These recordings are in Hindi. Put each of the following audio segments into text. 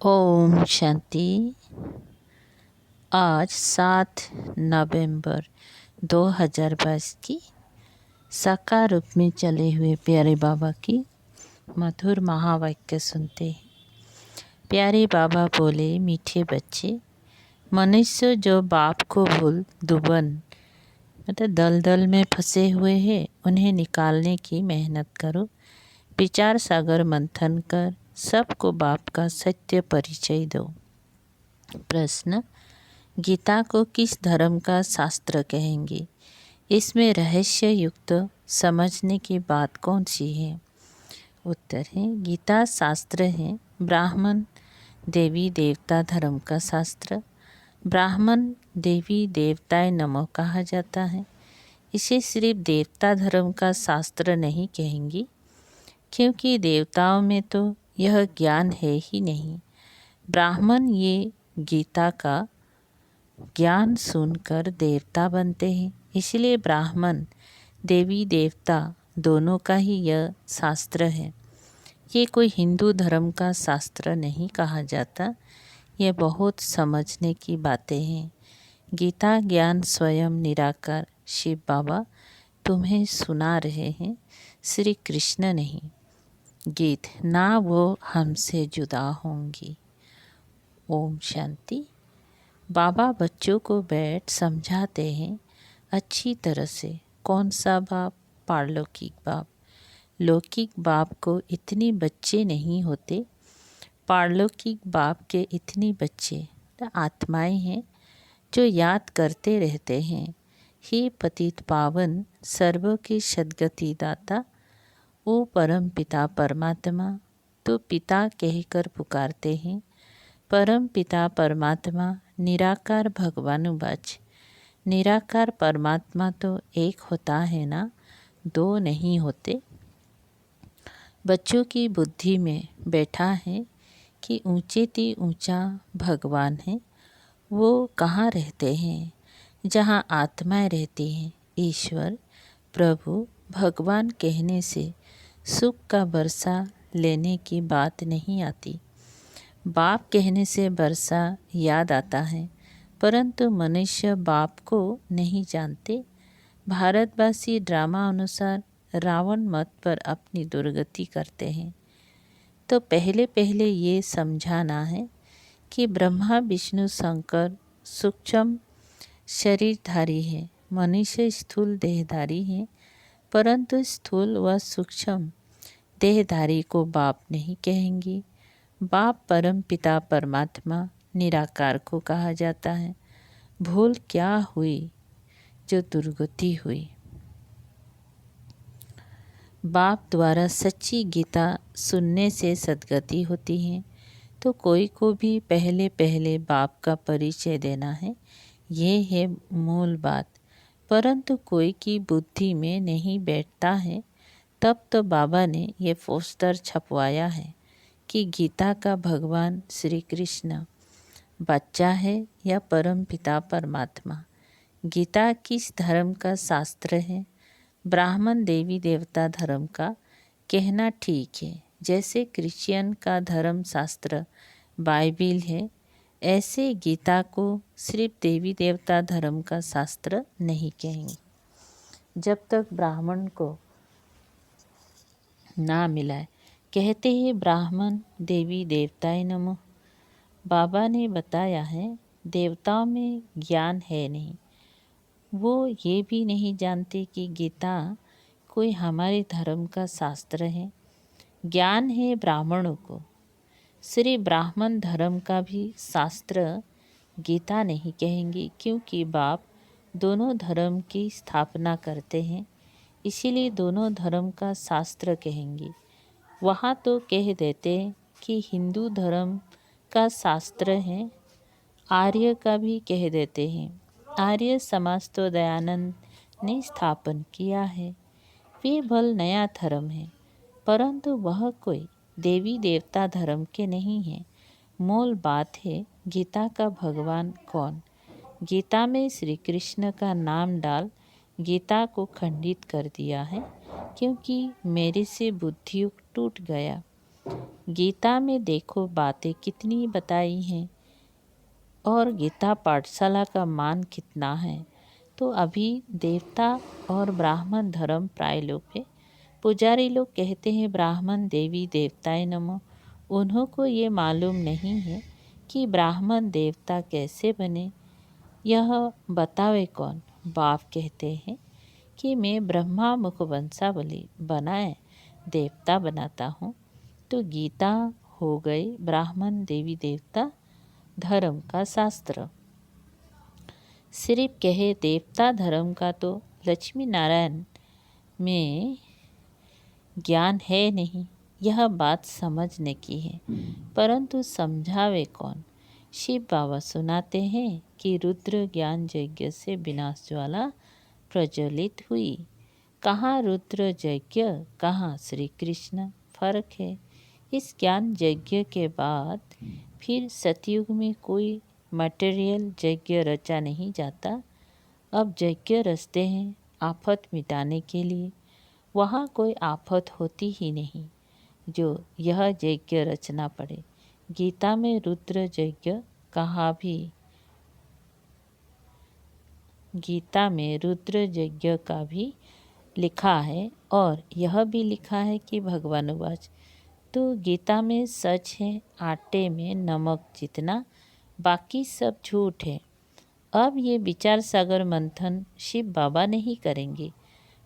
ओम शांति। आज 7 नवंबर 2022 की साकार रूप में चले हुए प्यारे बाबा की मधुर महावाक्य सुनते हैं। प्यारे बाबा बोले, मीठे बच्चे, मनुष्य जो बाप को भूल दुबन मतलब दलदल में फंसे हुए हैं, उन्हें निकालने की मेहनत करो। विचार सागर मंथन कर सबको बाप का सत्य परिचय दो। प्रश्न: गीता को किस धर्म का शास्त्र कहेंगे? इसमें रहस्य युक्त समझने की बात कौन सी है? उत्तर है, गीता शास्त्र है ब्राह्मण देवी देवता धर्म का शास्त्र। ब्राह्मण देवी देवताएं नमः कहा जाता है। इसे सिर्फ देवता धर्म का शास्त्र नहीं कहेंगी, क्योंकि देवताओं में तो यह ज्ञान है ही नहीं। ब्राह्मण ये गीता का ज्ञान सुनकर देवता बनते हैं, इसलिए ब्राह्मण देवी देवता दोनों का ही यह शास्त्र है। ये कोई हिंदू धर्म का शास्त्र नहीं कहा जाता। यह बहुत समझने की बातें हैं। गीता ज्ञान स्वयं निराकार शिव बाबा तुम्हें सुना रहे हैं, श्री कृष्ण नहीं। गीत ना वो हमसे जुदा होंगी। ओम शांति। बाबा बच्चों को बैठ समझाते हैं अच्छी तरह से। कौन सा बाप? पारलौकिक बाप। लौकिक बाप को इतने बच्चे नहीं होते। पारलौकिक बाप के इतने बच्चे आत्माएं हैं जो याद करते रहते हैं, हे पतित पावन सर्व के सद्गति दाता, ओ परम पिता परमात्मा। तो पिता कहकर पुकारते हैं। परम पिता परमात्मा निराकार भगवानुवाच। निराकार परमात्मा तो एक होता है ना, दो नहीं होते। बच्चों की बुद्धि में बैठा है कि ऊंचे ती ऊंचा भगवान है। वो कहाँ रहते हैं? जहाँ आत्माएं रहती हैं। ईश्वर प्रभु भगवान कहने से सुख का बरसा लेने की बात नहीं आती। बाप कहने से बरसा याद आता है, परंतु मनुष्य बाप को नहीं जानते। भारतवासी ड्रामा अनुसार रावण मत पर अपनी दुर्गति करते हैं। तो पहले पहले ये समझाना है कि ब्रह्मा विष्णु शंकर सूक्ष्म शरीरधारी है, मनुष्य स्थूल देहधारी है, परंतु स्थूल व सूक्ष्म देहधारी को बाप नहीं कहेंगी। बाप परम पिता परमात्मा निराकार को कहा जाता है। भूल क्या हुई जो दुर्गति हुई? बाप द्वारा सच्ची गीता सुनने से सद्गति होती है। तो कोई को भी पहले पहले बाप का परिचय देना है, ये है मूल बात। परंतु कोई की बुद्धि में नहीं बैठता है, तब तो बाबा ने ये पोस्टर छपवाया है कि गीता का भगवान श्री कृष्ण बच्चा है या परम पिता परमात्मा। गीता किस धर्म का शास्त्र है? ब्राह्मण देवी देवता धर्म का कहना ठीक है। जैसे क्रिश्चियन का धर्म शास्त्र बाइबिल है, ऐसे गीता को सिर्फ देवी देवता धर्म का शास्त्र नहीं कहेंगे। जब तक ब्राह्मण को ना मिलाए, कहते हैं ब्राह्मण देवी देवताएं नमः। बाबा ने बताया है देवताओं में ज्ञान है नहीं। वो ये भी नहीं जानते कि गीता कोई हमारे धर्म का शास्त्र है। ज्ञान है ब्राह्मणों को। श्री ब्राह्मण धर्म का भी शास्त्र गीता नहीं कहेंगे, क्योंकि बाप दोनों धर्म की स्थापना करते हैं, इसीलिए दोनों धर्म का शास्त्र कहेंगे। वहाँ तो कह देते कि हिंदू धर्म का शास्त्र है, आर्य का भी कह देते हैं। आर्य समाज तो दयानंद ने स्थापन किया है। वे भल नया धर्म है, परंतु वह कोई देवी देवता धर्म के नहीं है। मूल बात है गीता का भगवान कौन। गीता में श्री कृष्ण का नाम डाल गीता को खंडित कर दिया है, क्योंकि मेरे से बुद्धि टूट गया। गीता में देखो बातें कितनी बताई हैं और गीता पाठशाला का मान कितना है। तो अभी देवता और ब्राह्मण धर्म प्राय लोप है। पुजारी लोग कहते हैं ब्राह्मण देवी देवताएं नमो। उन्हों को ये मालूम नहीं है कि ब्राह्मण देवता कैसे बने, यह बतावे कौन। बाप कहते हैं कि मैं ब्रह्मा मुख वंशावली बनाए देवता बनाता हूँ। तो गीता हो गई ब्राह्मण देवी देवता धर्म का शास्त्र। सिर्फ कहे देवता धर्म का तो लक्ष्मी नारायण में ज्ञान है नहीं, यह बात समझने की है, परंतु समझावे कौन। शिव बाबा सुनाते हैं कि रुद्र ज्ञान यज्ञ से विनाश ज्वाला प्रज्वलित हुई। कहाँ रुद्र यज्ञ, कहाँ श्री कृष्ण, फर्क है। इस ज्ञान यज्ञ के बाद फिर सतयुग में कोई मटेरियल यज्ञ रचा नहीं जाता। अब यज्ञ रचते हैं आफत मिटाने के लिए। वहाँ कोई आफत होती ही नहीं जो यह यज्ञ रचना पड़े। गीता में रुद्र यज्ञ कहा भी, गीता में रुद्र यज्ञ का भी लिखा है और यह भी लिखा है कि भगवान उवाच। तो गीता में सच है आटे में नमक जितना, बाकी सब झूठ है। अब ये विचार सागर मंथन शिव बाबा नहीं करेंगे,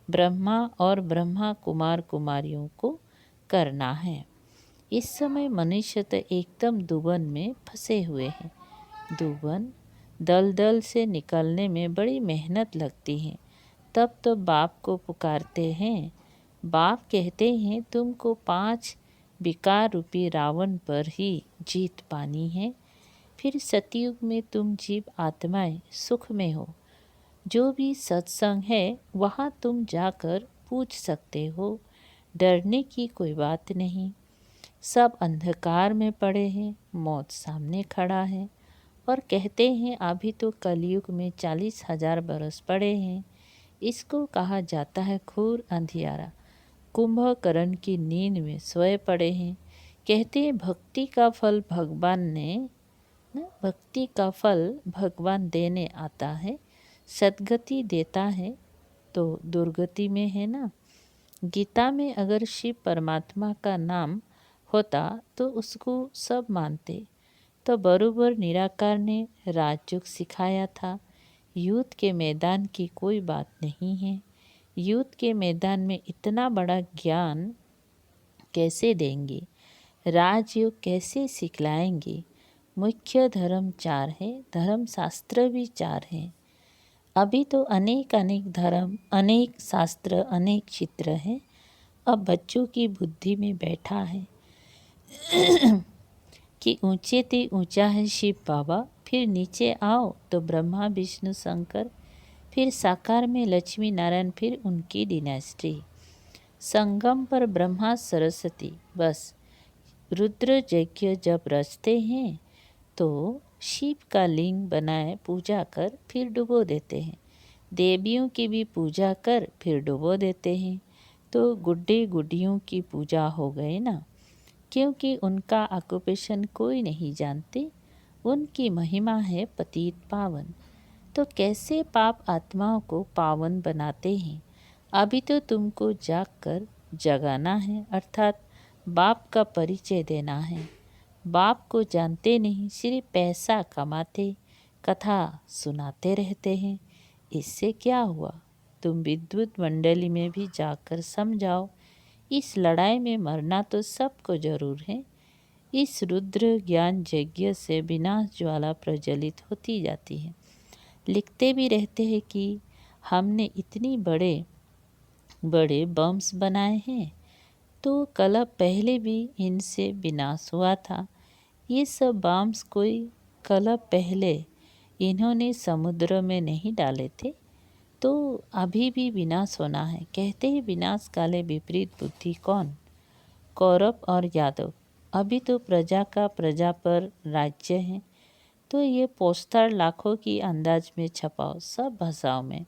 ब्रह्मा और ब्रह्मा कुमार कुमारियों को करना है। इस समय मनुष्य तो एकदम दुबन में फंसे हुए हैं। दुबन दलदल से निकलने में बड़ी मेहनत लगती है। तब तो बाप को पुकारते हैं। बाप कहते हैं तुमको 5 विकार रूपी रावण पर ही जीत पानी है। फिर सतयुग में तुम जीव आत्माएं सुख में हो। जो भी सत्संग है वहाँ तुम जाकर पूछ सकते हो, डरने की कोई बात नहीं। सब अंधकार में पड़े हैं, मौत सामने खड़ा है और कहते हैं अभी तो कलयुग में 40,000 बरस पड़े हैं। इसको कहा जाता है घोर अंधियारा। कुंभकर्ण की नींद में सोए पड़े हैं। कहते हैं भक्ति का फल भगवान देने आता है, सद्गति देता है तो दुर्गति में है ना। गीता में अगर शिव परमात्मा का नाम होता तो उसको सब मानते। तो बरोबर निराकार ने राजयोग सिखाया था। युद्ध के मैदान की कोई बात नहीं है। युद्ध के मैदान में इतना बड़ा ज्ञान कैसे देंगे, राजयोग कैसे सिखलाएंगे। मुख्य धर्म 4 है, धर्म शास्त्र भी 4 हैं। अभी तो अनेक अनेक धर्म, अनेक शास्त्र, अनेक चित्र हैं। अब बच्चों की बुद्धि में बैठा है कि ऊंचे ते ऊंचा है शिव बाबा, फिर नीचे आओ तो ब्रह्मा विष्णु शंकर, फिर साकार में लक्ष्मी नारायण, फिर उनकी डिनेस्टी। संगम पर ब्रह्मा सरस्वती। बस रुद्र यज्ञ जब रचते हैं तो शिव का लिंग बनाए पूजा कर फिर डुबो देते हैं। देवियों की भी पूजा कर फिर डुबो देते हैं। तो गुड्डे गुड्डियों की पूजा हो गए ना, क्योंकि उनका ऑक्यूपेशन कोई नहीं जानते। उनकी महिमा है पतित पावन। तो कैसे पाप आत्माओं को पावन बनाते हैं। अभी तो तुमको जाग कर जगाना है, अर्थात बाप का परिचय देना है। बाप को जानते नहीं, सिर्फ पैसा कमाते, कथा सुनाते रहते हैं। इससे क्या हुआ। तुम विद्युत मंडली में भी जाकर समझाओ। इस लड़ाई में मरना तो सबको जरूर है। इस रुद्र ज्ञान यज्ञ से विनाश ज्वाला प्रज्वलित होती जाती है। लिखते भी रहते हैं कि हमने इतनी बड़े बड़े बम्स बनाए हैं, तो कल पहले भी इनसे विनाश हुआ था। ये सब बम्स कोई कल पहले इन्होंने समुद्र में नहीं डाले थे, तो अभी भी विनाश होना है। कहते हैं विनाश काले विपरीत बुद्धि कौन, कौरव और यादव। अभी तो प्रजा का प्रजा पर राज्य है। तो ये पोस्टर लाखों की अंदाज में छपाओ, सब भाषाओं में।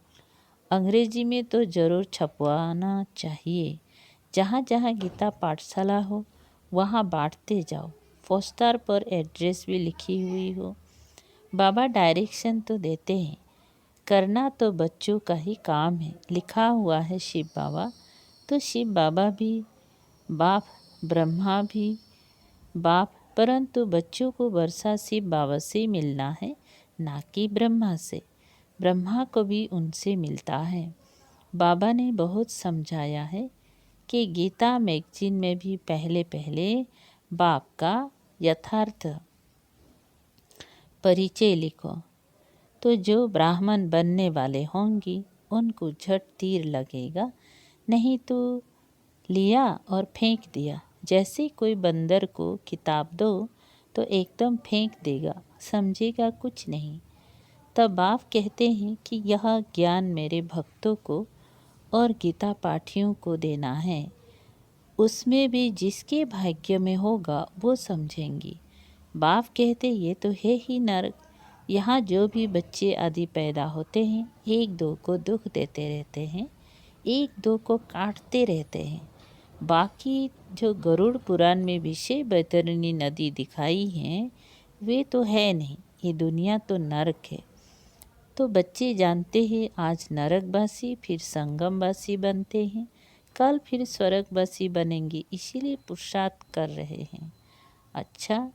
अंग्रेजी में तो ज़रूर छपवाना चाहिए। जहाँ जहाँ गीता पाठशाला हो वहाँ बांटते जाओ। पोस्टर पर एड्रेस भी लिखी हुई हो। बाबा डायरेक्शन तो देते हैं, करना तो बच्चों का ही काम है। लिखा हुआ है शिव बाबा, तो शिव बाबा भी बाप, ब्रह्मा भी बाप, परंतु बच्चों को वर्षा शिव बाबा से मिलना है, ना कि ब्रह्मा से। ब्रह्मा को भी उनसे मिलता है। बाबा ने बहुत समझाया है कि गीता मैगजीन में भी पहले पहले बाप का यथार्थ परिचय लिखो, तो जो ब्राह्मण बनने वाले होंगी उनको झट तीर लगेगा, नहीं तो लिया और फेंक दिया। जैसे कोई बंदर को किताब दो तो एकदम फेंक देगा, समझेगा कुछ नहीं। तब बाप कहते हैं कि यह ज्ञान मेरे भक्तों को और गीता पाठियों को देना है, उसमें भी जिसके भाग्य में होगा वो समझेंगी। बाप कहते ये तो है ही नरक। यहाँ जो भी बच्चे आदि पैदा होते हैं, एक दो को दुख देते रहते हैं, एक दो को काटते रहते हैं। बाकी जो गरुड़ पुराण में विषय बैतरणी नदी दिखाई हैं, वे तो है नहीं। ये दुनिया तो नरक है। तो बच्चे जानते हैं आज नरकवासी फिर संगमवासी बनते हैं, कल फिर स्वर्गवासी बनेंगे, इसीलिए पुरुषार्थ कर रहे हैं। अच्छा,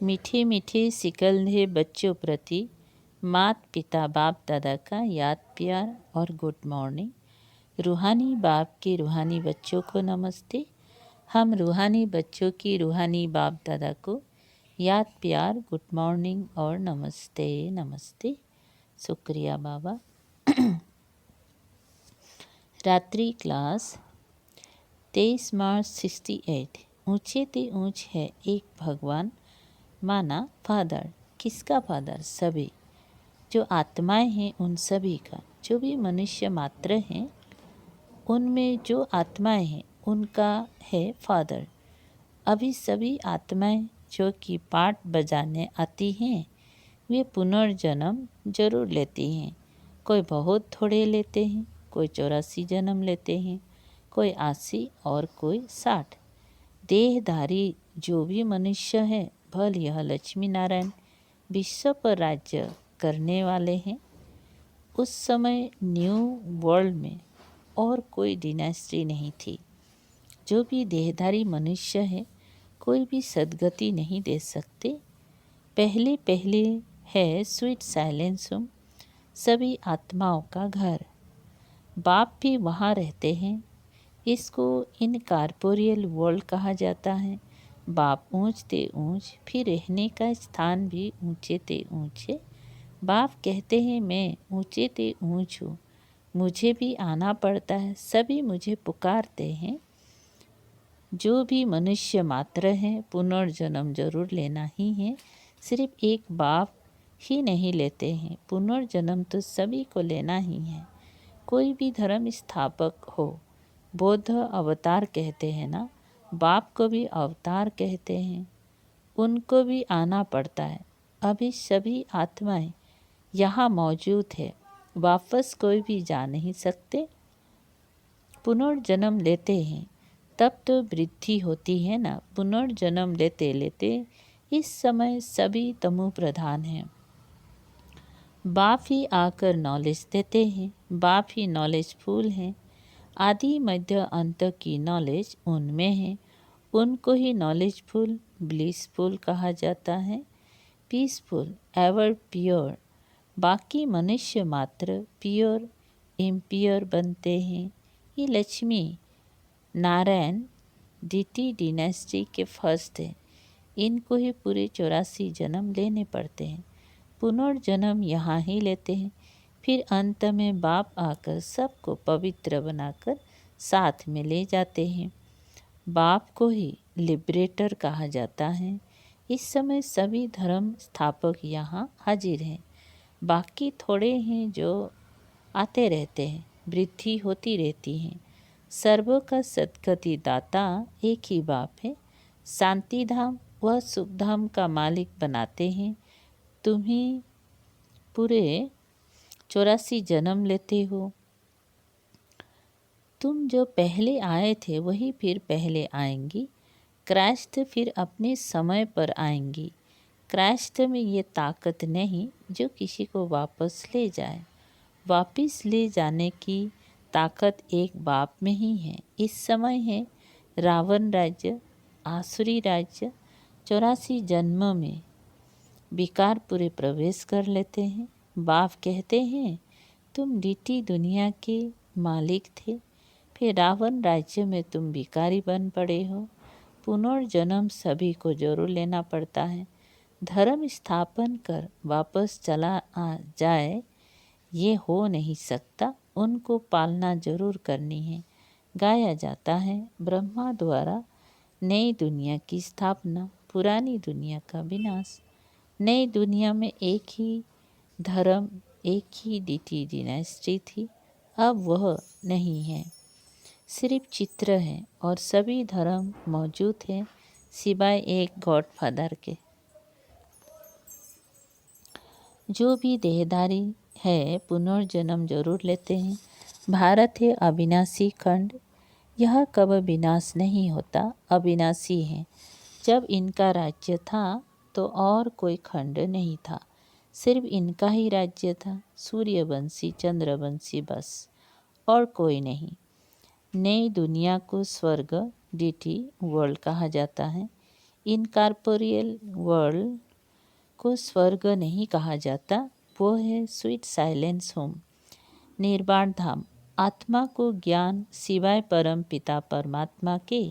मीठे मीठे सिकंदे बच्चों प्रति मात पिता बाप दादा का याद प्यार और गुड मॉर्निंग। रूहानी बाप के रूहानी बच्चों को नमस्ते। हम रूहानी बच्चों की रूहानी बाप दादा को याद प्यार, गुड मॉर्निंग और नमस्ते नमस्ते। शुक्रिया बाबा। रात्रि क्लास 23 मार्च 68। ऊंचे ते ऊंच है एक भगवान, माना फादर। किसका फादर? सभी जो आत्माएं हैं उन सभी का। जो भी मनुष्य मात्र हैं उनमें जो आत्माएं हैं उनका है फादर। अभी सभी आत्माएं जो कि पाठ बजाने आती हैं वे पुनर्जन्म जरूर लेती हैं। कोई बहुत थोड़े लेते हैं, कोई 84 जन्म लेते हैं, कोई 80 और कोई 60। देहधारी जो भी मनुष्य है, भल यह लक्ष्मी नारायण विश्व पर राज्य करने वाले हैं। उस समय न्यू वर्ल्ड में और कोई डिनेस्टी नहीं थी। जो भी देहधारी मनुष्य है कोई भी सद्गति नहीं दे सकते। पहले पहले है स्वीट साइलेंस रूम, सभी आत्माओं का घर। बाप भी वहाँ रहते हैं। इसको इनकॉर्पोरियल वर्ल्ड कहा जाता है। बाप ऊंच ते ऊंच, फिर रहने का स्थान भी ऊंचे ते ऊंचे। बाप कहते हैं मैं ऊंचे ते ऊंच हूँ, मुझे भी आना पड़ता है, सभी मुझे पुकारते हैं। जो भी मनुष्य मात्र हैं पुनर्जन्म जरूर लेना ही है। सिर्फ एक बाप ही नहीं लेते हैं, पुनर्जन्म तो सभी को लेना ही है। कोई भी धर्म स्थापक हो, बौद्ध अवतार कहते हैं ना, बाप को भी अवतार कहते हैं, उनको भी आना पड़ता है। अभी सभी आत्माएं यहाँ मौजूद है, वापस कोई भी जा नहीं सकते। पुनर्जन्म लेते हैं तब तो वृद्धि होती है ना। पुनर्जन्म लेते लेते इस समय सभी तमो प्रधान हैं। बाप ही आकर नॉलेज देते हैं, बाप ही नॉलेजफुल हैं। आदि मध्य अंत की नॉलेज उनमें है, उनको ही नॉलेजफुल ब्लिसफुल कहा जाता है, पीसफुल एवर प्योर। बाकी मनुष्य मात्र प्योर इम्प्योर बनते हैं। ये लक्ष्मी नारायण डीटी डिनेस्टी के फर्स्ट हैं, इनको ही पूरे 84 जन्म लेने पड़ते हैं। पुनर्जन्म यहाँ ही लेते हैं, फिर अंत में बाप आकर सबको पवित्र बनाकर साथ में ले जाते हैं। बाप को ही लिबरेटर कहा जाता है। इस समय सभी धर्म स्थापक यहाँ हाजिर हैं। बाकी थोड़े हैं जो आते रहते हैं, वृद्धि होती रहती है। सर्वों का सद्गति दाता एक ही बाप है। शांति धाम व सुख धाम का मालिक बनाते हैं, तुम्हें पूरे 84 जन्म लेते हो। तुम जो पहले आए थे वही फिर पहले आएंगी। क्राइस्ट फिर अपने समय पर आएंगी। क्राइस्ट में ये ताकत नहीं जो किसी को वापस ले जाए। वापस ले जाने की ताकत एक बाप में ही है। इस समय है रावण राज्य, आसुरी राज्य 84 जन्म में विकार पूरे प्रवेश कर लेते हैं। बाप कहते हैं तुम डीटी दुनिया के मालिक थे, फिर रावण राज्य में तुम भिखारी बन पड़े हो। पुनर्जन्म सभी को जरूर लेना पड़ता है। धर्म स्थापन कर वापस चला जाए ये हो नहीं सकता। उनको पालना जरूर करनी है। गाया जाता है ब्रह्मा द्वारा नई दुनिया की स्थापना, पुरानी दुनिया का विनाश। नई दुनिया में एक ही धर्म, एक ही डीटी डिनेस्टी थी। अब वह नहीं है, सिर्फ चित्र है और सभी धर्म मौजूद हैं सिवाय एक गॉडफादर के। जो भी देहधारी है पुनर्जन्म जरूर लेते हैं। भारत है अविनाशी खंड, यह कब विनाश नहीं होता, अविनाशी है। जब इनका राज्य था तो और कोई खंड नहीं था, सिर्फ इनका ही राज्य था। सूर्यवंशी, चंद्रवंशी बस, और कोई नहीं। नई दुनिया को स्वर्ग डीटी वर्ल्ड कहा जाता है। इनकॉर्पोरियल वर्ल्ड को स्वर्ग नहीं कहा जाता, वो है स्वीट साइलेंस होम, निर्वाण धाम। आत्मा को ज्ञान सिवाय परम पिता परमात्मा के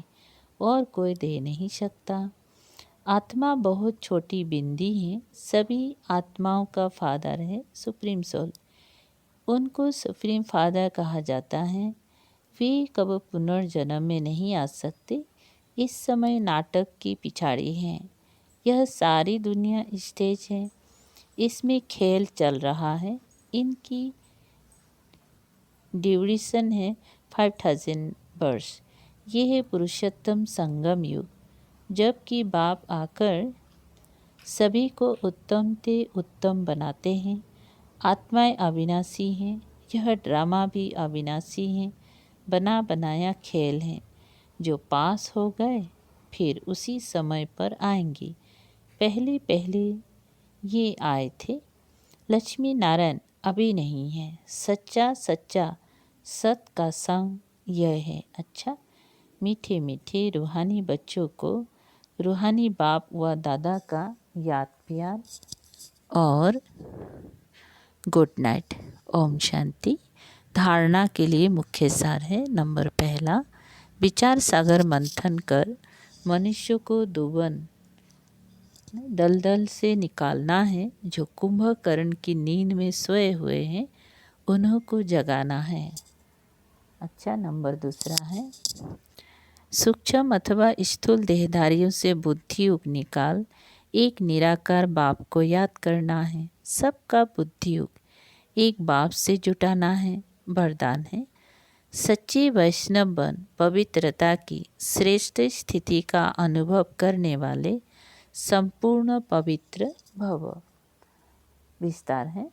और कोई दे नहीं सकता। आत्मा बहुत छोटी बिंदी है। सभी आत्माओं का फादर है सुप्रीम सोल। उनको सुप्रीम फादर कहा जाता है। वे कब पुनर्जन्म में नहीं आ सकते। इस समय नाटक की पिछाड़ी हैं। यह सारी दुनिया स्टेज है, इसमें खेल चल रहा है। इनकी ड्यूरेशन है 5000 वर्ष। ये है पुरुषोत्तम संगम युग, जबकि बाप आकर सभी को उत्तम से उत्तम बनाते हैं। आत्माएं अविनाशी हैं, यह ड्रामा भी अविनाशी है। बना बनाया खेल है। जो पास हो गए फिर उसी समय पर आएंगी। पहले पहले ये आए थे। लक्ष्मी नारायण अभी नहीं है। सच्चा सच्चा सत का संग यह है। अच्छा, मीठे मीठे रूहानी बच्चों को रूहानी बाप व दादा का याद प्यार और गुड नाइट। ओम शांति। धारणा के लिए मुख्य सार है। नंबर पहला, विचार सागर मंथन कर मनुष्य को दुवन दलदल से निकालना है। जो कुंभकर्ण की नींद में सोए हुए हैं उन्हों को जगाना है। अच्छा, नंबर दूसरा है, सूक्ष्म अथवा स्थूल देहधारियों से बुद्धि युग निकाल एक निराकार बाप को याद करना है। सबका बुद्धि युग एक बाप से जुटाना है। वरदान है, सच्ची वैष्णव बन पवित्रता की श्रेष्ठ स्थिति का अनुभव करने वाले संपूर्ण पवित्र भव। विस्तार है,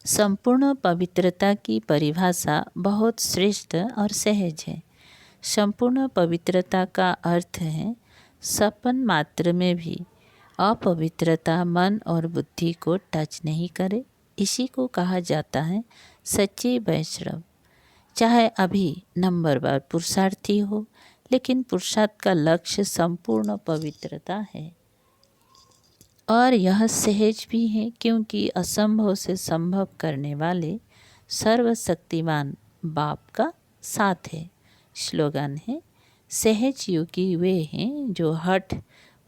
संपूर्ण पवित्रता की परिभाषा बहुत श्रेष्ठ और सहज है। संपूर्ण पवित्रता का अर्थ है सपन मात्र में भी अपवित्रता मन और बुद्धि को टच नहीं करे। इसी को कहा जाता है सच्ची वैष्णव। चाहे अभी नंबरवार पुरुषार्थी हो, लेकिन पुरुषार्थ का लक्ष्य संपूर्ण पवित्रता है। और यह सहज भी है क्योंकि असंभव से संभव करने वाले सर्वशक्तिमान बाप का साथ है। स्लोगन है, सहज योगी वे हैं जो हठ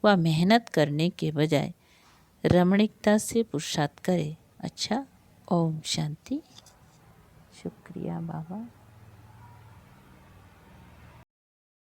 व मेहनत करने के बजाय रमणीकता से पुरुषार्थ करे। अच्छा, ओम शांति। शुक्रिया बाबा।